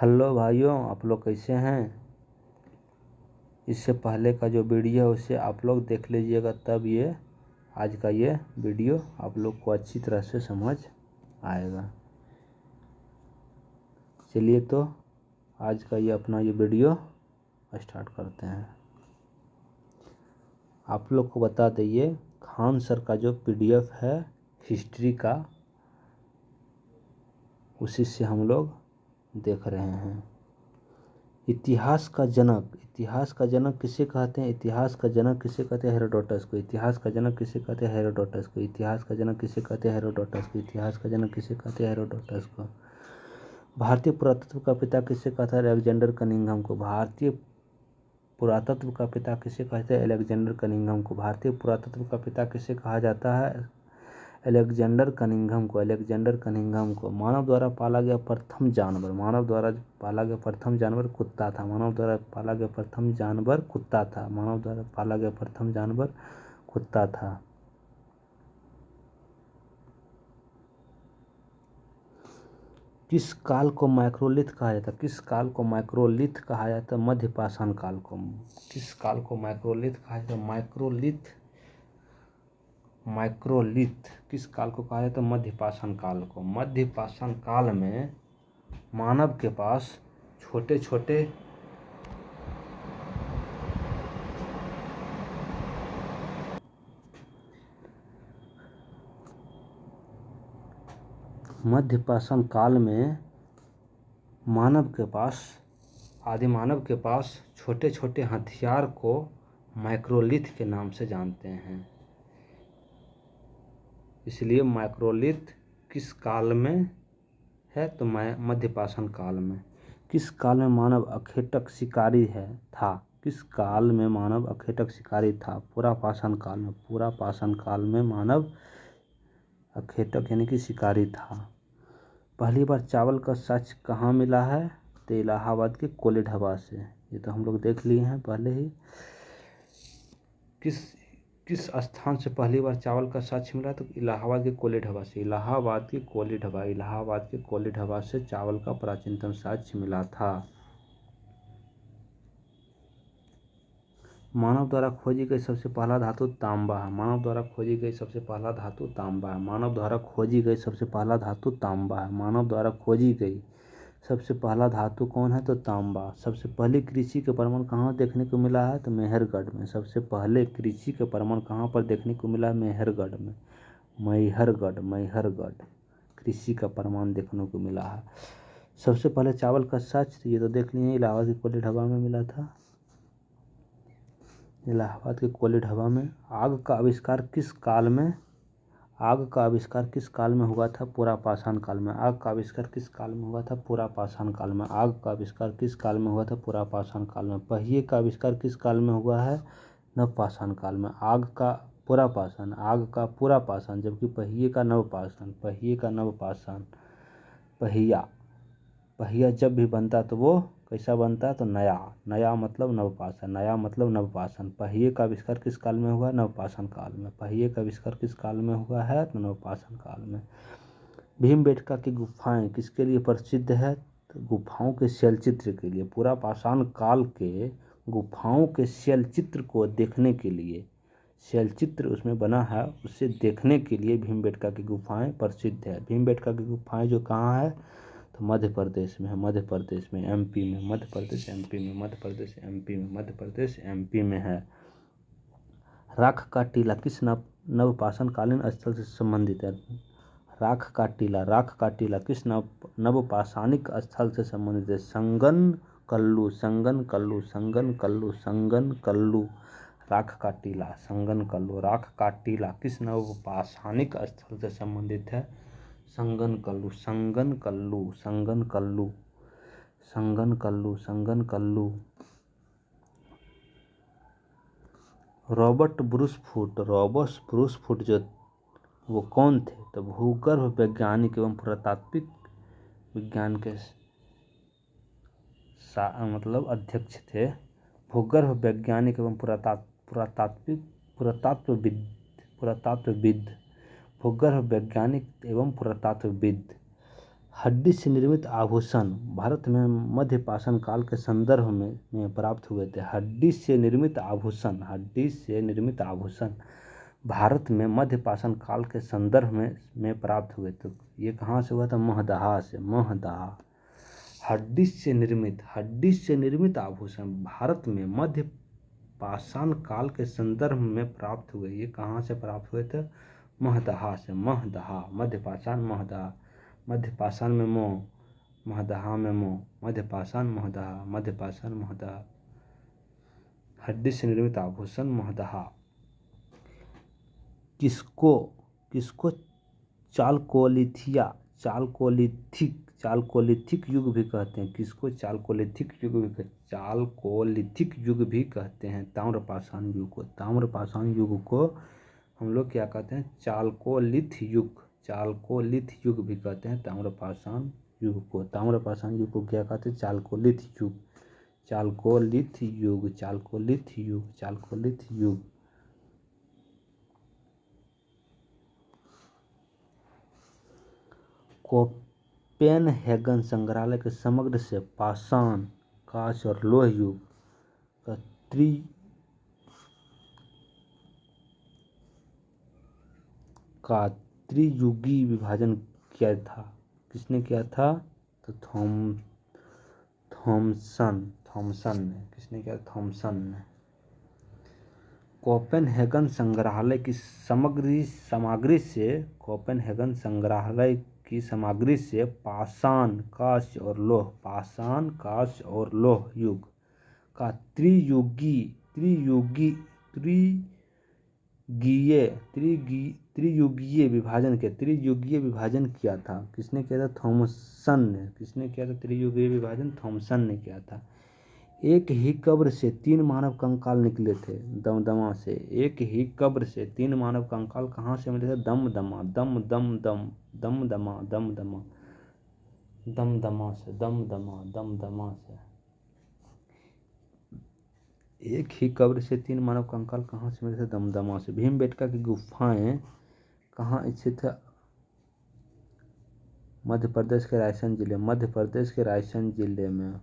Hello भाइयों, आप लोग कैसे हैं। इससे पहले का जो वीडियो है उसे आप लोग देख लीजिएगा, तब ये आज का ये वीडियो आप लोग को अच्छी तरह से समझ आएगा। चलिए तो आज का ये अपना ये वीडियो स्टार्ट करते हैं। आप लोग को बता दइए, खान सर का जो पीडीएफ है हिस्ट्री का, उसी से हम लोग देख रहे हैं। इतिहास का जनक किसे कहते हैं? इतिहास का जनक किसे कहते हैं? हेरोडोटस को। इतिहास का जनक किसे कहते हैं? हेरोडोटस को। इतिहास का जनक किसे कहते हैं? हेरोडोटस को। इतिहास का जनक किसे कहते हैं? हेरोडोटस को। भारतीय पुरातत्व का पिता किसे कहता है? अलेक्जेंडर कनिंघम को। भारतीय पुरातत्व का पिता किसे कहते हैं? अलेक्जेंडर कनिंघम को। भारतीय पुरातत्व का पिता किसे कहा जाता है? अलेक्जेंडर कनिंघम को। अलेक्जेंडर कनिंघम को। मानव द्वारा पाला गया प्रथम जानवर कुत्ता था। मानव द्वारा पाला गया प्रथम जानवर कुत्ता था। किस काल को माइक्रोलिथ कहा जाता है? किस काल को माइक्रोलिथ कहा जाता है? मध्यपाषाण काल को। किस काल को माइक्रोलिथ कहा जाता है? माइक्रोलिथ किस काल को कहा जाता है? मध्यपाषाण काल को। मध्यपाषाण काल में मानव के पास छोटे छोटे आदि मानव के पास छोटे छोटे हथियार को माइक्रोलिथ के नाम से जानते हैं। इसलिए माइक्रोलिथ किस काल में है? तो मध्यपाषाण काल में। किस काल में मानव अखेटक शिकारी था? किस काल में मानव अखेटक शिकारी था? पुरापाषाण काल में। पुरापाषाण काल में मानव अखेटक यानी कि शिकारी था। पहली बार चावल का साक्ष्य कहाँ मिला है? तो इलाहाबाद के कोले ढाबा से। ये तो हम लोग देख लिए हैं पहले ही। किस स्थान से पहली बार चावल का साक्ष्य मिला? तो इलाहाबाद के कोले ढाबा से। इलाहाबाद के कोले ढाबा से चावल का प्राचीनतम साक्ष्य मिला था। मानव द्वारा खोजी गई सबसे पहला धातु तांबा है। मानव द्वारा खोजी गई सबसे पहला धातु तांबा है। मानव द्वारा खोजी गई सबसे पहला धातु तांबा है। मानव द्वारा खोजी गई सबसे पहला धातु कौन है? तो तांबा। सबसे पहले कृषि के प्रमाण कहाँ देखने को मिला है? तो मेहरगढ़ में। सबसे पहले कृषि के प्रमाण कहाँ पर देखने को मिला है? मेहरगढ़ में। मैहरगढ़ कृषि का प्रमाण देखने को मिला है। सबसे पहले चावल का साक्ष्य ये तो देख लिए, इलाहाबाद के कोले ढाबा में मिला था। इलाहाबाद के कोले ढाबा में। आग का आविष्कार किस काल में हुआ था? पुरापाषाण काल में। आग का आविष्कार किस काल में हुआ था? पुरापाषाण काल में। आग का आविष्कार किस काल में हुआ था? पुरापाषाण काल में। पहिए का आविष्कार किस काल में हुआ है? नवपाषाण काल में। आग का पुरापाषाण, जबकि पहिए का नवपाषाण। पहिया जब भी बनता तो वो कैसा बनता है? तो नया मतलब नवपाषाण। पहिए का आविष्कार किस काल में हुआ? नवपाषाण काल में। पहिए का आविष्कार किस काल में हुआ है? तो नवपाषाण काल में। भीमबेटका की गुफाएं किसके लिए प्रसिद्ध है? तो गुफाओं के शैलचित्र के लिए। पुरापाषाण काल के गुफाओं के शैलचित्र को देखने के लिए, शैलचित्र उसमें बना है, उसे देखने के लिए भीमबेटका की गुफाएं प्रसिद्ध है। भीमबेटका की गुफाएं जो कहाँ है? तो मध्य प्रदेश में है। एमपी में है। राख का टीला किस नवपाषाणकालीन स्थल से संबंधित है? राख का टीला किस नवपाषाणिक स्थल से संबंधित है? संगन कल्लू। राख का टीला किस नवपाषाणिक स्थल से संबंधित है? संगन कल्लू। रॉबर्ट ब्रूस फुट जो वो कौन थे? तो भूगर्भ वैज्ञानिक एवं पुरातात्विक विज्ञान के मतलब अध्यक्ष थे। भूगर्भ वैज्ञानिक एवं पुरातात्वविद। भूगर्भ वैज्ञानिक एवं पुरातात्वविद हड्डी से निर्मित आभूषण भारत में मध्यपाषाण काल के संदर्भ में प्राप्त हुए थे। हड्डी से निर्मित आभूषण भारत में मध्यपाषाण काल के संदर्भ में प्राप्त हुए थे। ये कहाँ से हुआ था? महदहा से। महदहा। हड्डी से निर्मित आभूषण भारत में मध्यपाषाण काल के संदर्भ में प्राप्त हुए। ये कहाँ से प्राप्त हुए थे? महदहा से। महदहा। मध्यपाषाण महदहा। मध्यपाषाण में मोह, महदहा में मोह। मध्यपाषाण महदहा। मध्यपाषाण महदहा। हड्डी से निर्मित आभूषण महदहा। किसको चालकोलिथिक युग भी कहते हैं? किसको चालकोलिथिक युग भी कहते हैं? ताम्रपाषाण युग को। ताम्रपाषाण युग को हम लोग क्या कहते हैं? चालकोलिथ युग भी कहते हैं ताम्रपाषाण युग को। ताम्रपाषाण युग को क्या कहते हैं? चालकोलिथ युग। कोपेनहेगन संग्रहालय के समग्र से पाषाण, कांस्य और लोह युग का त्रियुगी विभाजन किया था। किसने किया था? तो थॉमसन ने। किसने किया? थॉमसन ने। कोपेनहेगन संग्रहालय की सामग्री से पाषाण, कांस्य और लोह युग का त्रियुगीय विभाजन किया था। किसने किया था? थॉमसन ने। किसने किया था त्रियुगीय विभाजन? थॉमसन ने किया था। एक ही कब्र से 3 मानव कंकाल निकले थे दमदमा से। एक ही कब्र से 3 मानव कंकाल कहाँ से मिले थे? दमदमा से। एक ही कब्र से 3 मानव कंकाल कहाँ से मिले थे? दमदमा से। भीमबेटका की गुफाएं कहाँ स्थित है? मध्य प्रदेश के रायसेन जिले में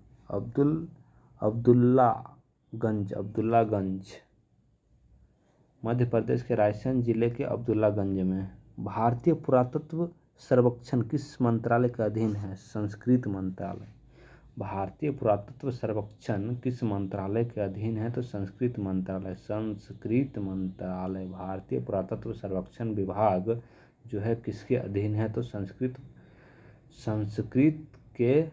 अब्दुल्लागंज। मध्य प्रदेश के रायसेन जिले के अब्दुल्लागंज में। भारतीय पुरातत्व सर्वेक्षण किस मंत्रालय के अधीन है? संस्कृत मंत्रालय। भारतीय पुरातत्व सर्वेक्षण किस मंत्रालय के अधीन है? तो संस्कृत मंत्रालय। भारतीय पुरातत्व सर्वेक्षण विभाग जो है किसके अधीन है? तो संस्कृत के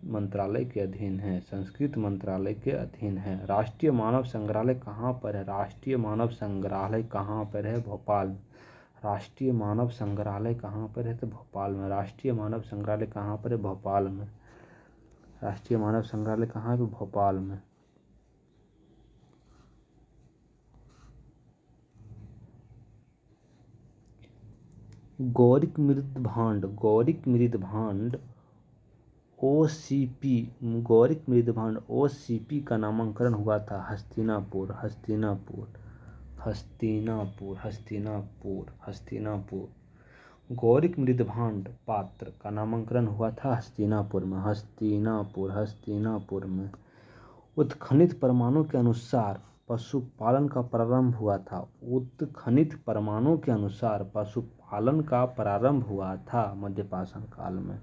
मंत्रालय के अधीन है। संस्कृत मंत्रालय के अधीन है। राष्ट्रीय मानव संग्रहालय कहाँ पर है? राष्ट्रीय मानव संग्रहालय कहाँ पर है? भोपाल। राष्ट्रीय मानव संग्रहालय कहाँ पर है? तो भोपाल में। राष्ट्रीय मानव संग्रहालय कहाँ पर है? भोपाल में। राष्ट्रीय मानव संग्रहालय कहाँ है? भोपाल में। गौरिक मृदभांड OCP का नामांकन हुआ था हस्तिनापुर। गौरिक मृदभांड पात्र का नामांकन हुआ था हस्तिनापुर में। उत्खनित प्रमाणों के अनुसार पशुपालन का प्रारंभ हुआ था। मध्यपाषाण काल में।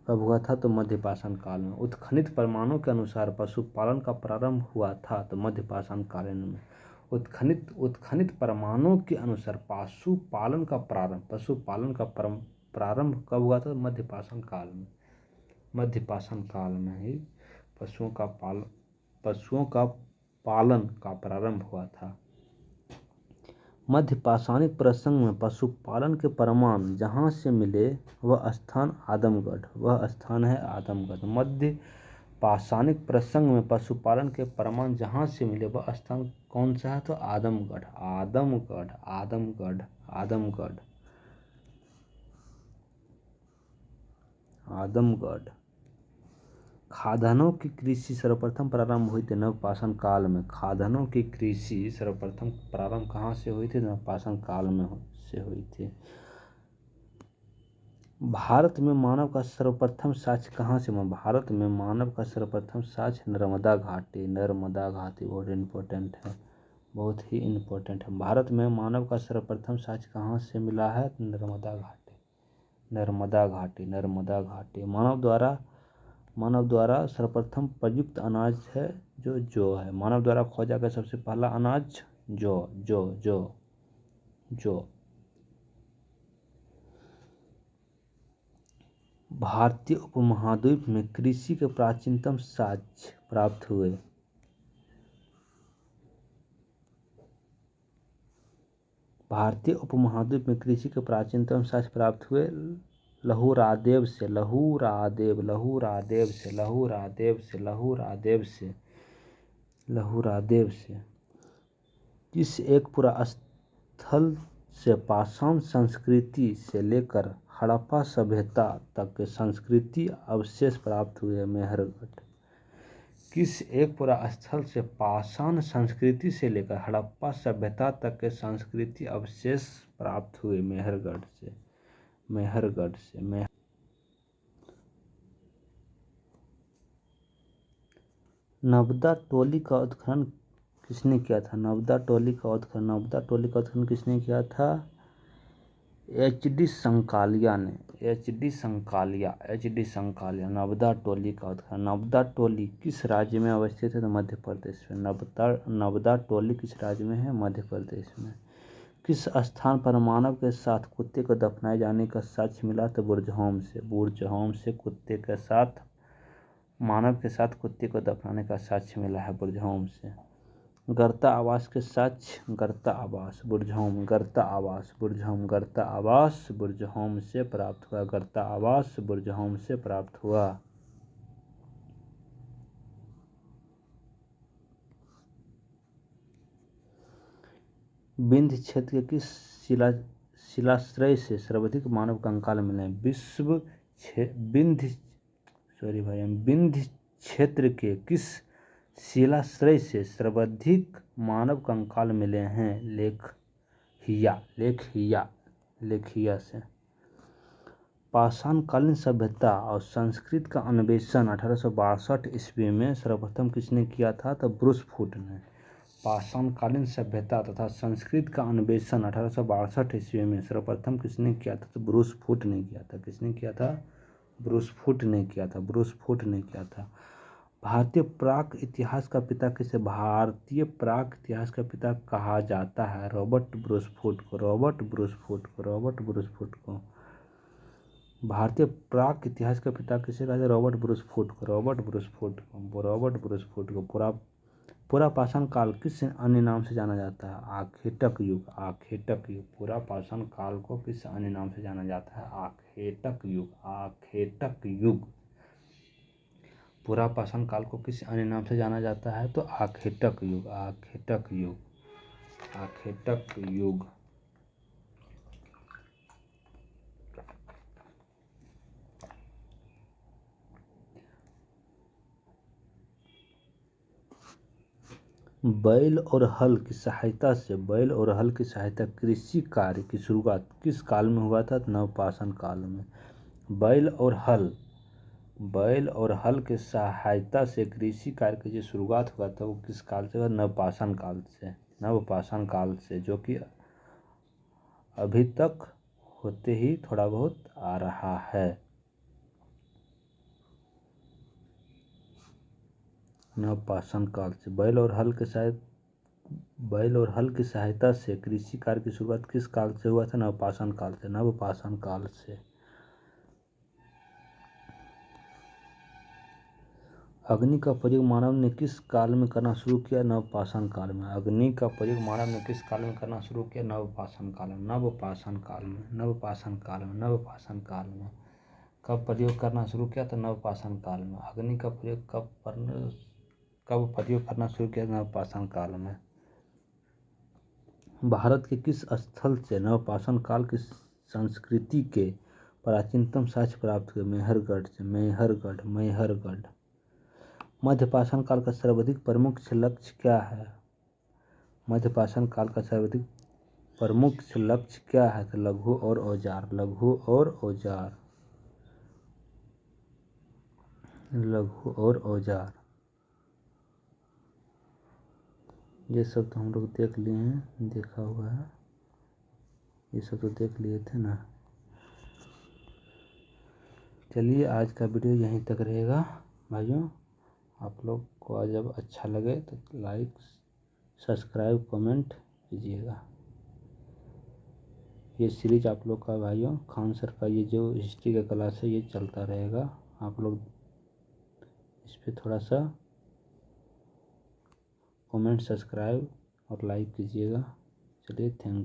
कब हुआ था? तो मध्यपाषाण काल में। उत्खनित प्रमाणों के अनुसार पशुपालन का प्रारंभ हुआ था तो मध्यपाषाण काल में। उत्खनित प्रमाणों के अनुसार पशुपालन का प्रारंभ कब हुआ था? मध्यपाषाण काल में ही पशुओं का पालन का प्रारंभ हुआ था। मध्यपाषाणिक प्रसंग में पशुपालन के प्रमाण जहाँ से मिले वह स्थान है आदमगढ़। मध्यपाषाणिक प्रसंग में पशुपालन के प्रमाण जहाँ से मिले वह स्थान कौन सा है? तो आदमगढ़। खाद्यान्नों की कृषि सर्वप्रथम प्रारंभ हुई थी नवपाषाण काल में। खाद्यान्नों की कृषि सर्वप्रथम प्रारंभ कहाँ से हुई थी? नवपाषाण काल में से हुई थी। भारत में मानव का सर्वप्रथम साक्ष्य कहाँ से मिला? भारत में मानव का सर्वप्रथम साक्ष्य नर्मदा घाटी। नर्मदा घाटी बहुत इम्पोर्टेंट है, बहुत ही इम्पोर्टेंट है। भारत में मानव का सर्वप्रथम साक्ष्य कहाँ से मिला है? नर्मदा घाटी। नर्मदा घाटी, नर्मदा घाटी। मानव द्वारा सर्वप्रथम प्रयुक्त अनाज है जो जौ है। मानव द्वारा खोजा गया सबसे पहला अनाज जौ, जौ, जौ, जौ। भारतीय उपमहाद्वीप में कृषि के प्राचीनतम साक्ष्य प्राप्त हुए। भारतीय उपमहाद्वीप में कृषि के प्राचीनतम साक्ष्य प्राप्त हुए लहुरादेव से, लहुरादेव, लहुरादेव से, लहुरादेव से, लहुरादेव से, लहुरादेव से। किस एक पुरास्थल से पाषाण संस्कृति से लेकर हड़प्पा सभ्यता तक के संस्कृति अवशेष प्राप्त हुए? मेहरगढ़। किस एक पुरास्थल से पाषाण संस्कृति से लेकर हड़प्पा सभ्यता तक के संस्कृति अवशेष प्राप्त हुए? मेहरगढ़ से, मेहरगढ़ से। नर्मदा टोली का उत्खनन किसने किया था? नर्मदा टोली का उत्खनन किसने किया था? एच.डी. संकालिया ने, एच.डी. संकालिया। नर्मदा टोली का उत्खनन। नर्मदा टोली किस राज्य में अवस्थित है? तो मध्य प्रदेश में। नर्मदा टोली किस राज्य में है? मध्य प्रदेश में। किस स्थान पर मानव के साथ कुत्ते को दफनाए जाने का साक्ष्य मिला? तो बुर्जहोम से। बुर्जहोम से कुत्ते के साथ, मानव के साथ कुत्ते को दफनाने का साक्ष्य मिला है बुर्जहोम से। गर्ता आवास के साक्ष्य, गर्ता आवास, बुर्जहोम, गर्ता आवास, बुर्जहोम, गर्ता आवास बुर्जहोम से प्राप्त हुआ। गर्ता आवास बुर्जहोम से प्राप्त हुआ। विंध्य क्षेत्र के किस शिलाश्रय से सर्वाधिक मानव कंकाल मिले हैं? विंध्य क्षेत्र के किस शिलाश्रय से सर्वाधिक मानव कंकाल मिले हैं? लेखिया से। पाषाणकालीन सभ्यता और संस्कृति का अन्वेषण 1862 ईस्वी में सर्वप्रथम किसने किया था? तो ब्रूस फूट ने। पाषाणकालीन सभ्यता तथा संस्कृति का अन्वेषण 1862 ईस्वी में सर्वप्रथम किसने किया था? तो ब्रूस फूट ने किया था। किसने किया था? ब्रूस फूट ने किया था। ब्रूस फूट ने किया था। भारतीय प्राक इतिहास का पिता किसे? भारतीय प्राक इतिहास का पिता कहा जाता है रॉबर्ट ब्रूस फूट को। रॉबर्ट ब्रूस फूट को। रॉबर्ट ब्रूस फूट को। भारतीय प्राक इतिहास का पिता किसे कहा जाता है? रॉबर्ट ब्रूस फूट को। रॉबर्ट ब्रूस फूट को। रॉबर्ट ब्रूस फूट को। पूरा पाषाण काल किस अन्य नाम से जाना जाता है? आखेटक युग। आखेटक युग। पूरा पाषाण काल को किस अन्य नाम से जाना जाता है? आखेटक युग। आखेटक युग। पूरा पाषाण काल को किस अन्य नाम से जाना जाता है? तो आखेटक युग। आखेटक युग। आखेटक युग। बैल और हल की सहायता कृषि कार्य की शुरुआत किस काल में हुआ था? नवपाषाण काल में। बैल और हल के सहायता से कृषि कार्य की जो शुरुआत हुआ था वो किस काल से हुआ? नवपाषाण काल से। नवपाषाण काल से, जो कि अभी तक होते ही थोड़ा बहुत आ रहा है। नवपाषाण काल से। बैल और हल की सहायता से कृषि कार्य की शुरुआत किस काल से हुआ था? नवपाषाण काल से। नवपाषाण काल से। अग्नि का प्रयोग मानव ने किस काल में करना शुरू किया? नवपाषाण काल में। अग्नि का प्रयोग मानव ने किस काल में करना शुरू किया? नवपाषाण काल में। नवपाषाण काल में। नवपाषाण काल में। नवपाषाण काल में। कब प्रयोग करना शुरू किया? तो नवपाषाण काल में। अग्नि का प्रयोग कब प्रयोग करना शुरू किया? नवपाषाण काल में। भारत के किस स्थल से नवपाषाण काल की संस्कृति के प्राचीनतम साक्ष्य प्राप्त हुए? मेहरगढ़ से। मेहरगढ़। मेहरगढ़। मध्यपाषाण काल का सर्वाधिक प्रमुख लक्ष्य क्या है? मध्यपाषाण काल का सर्वाधिक प्रमुख लक्ष्य क्या है? तो लघु और औजार। लघु और औजार। लघु और औजार, ये सब तो हम लोग देख लिए हैं, देखा हुआ है, ये सब तो देख लिए थे ना। चलिए आज का वीडियो यहीं तक रहेगा भाइयों। आप लोग को आज जब अच्छा लगे तो लाइक सब्सक्राइब कमेंट कीजिएगा। ये सीरीज आप लोग का भाइयों खान सर का ये जो हिस्ट्री का क्लास है ये चलता रहेगा। आप लोग इस पर थोड़ा सा कमेंट सब्सक्राइब और लाइक कीजिएगा। चलिए थैंक यू।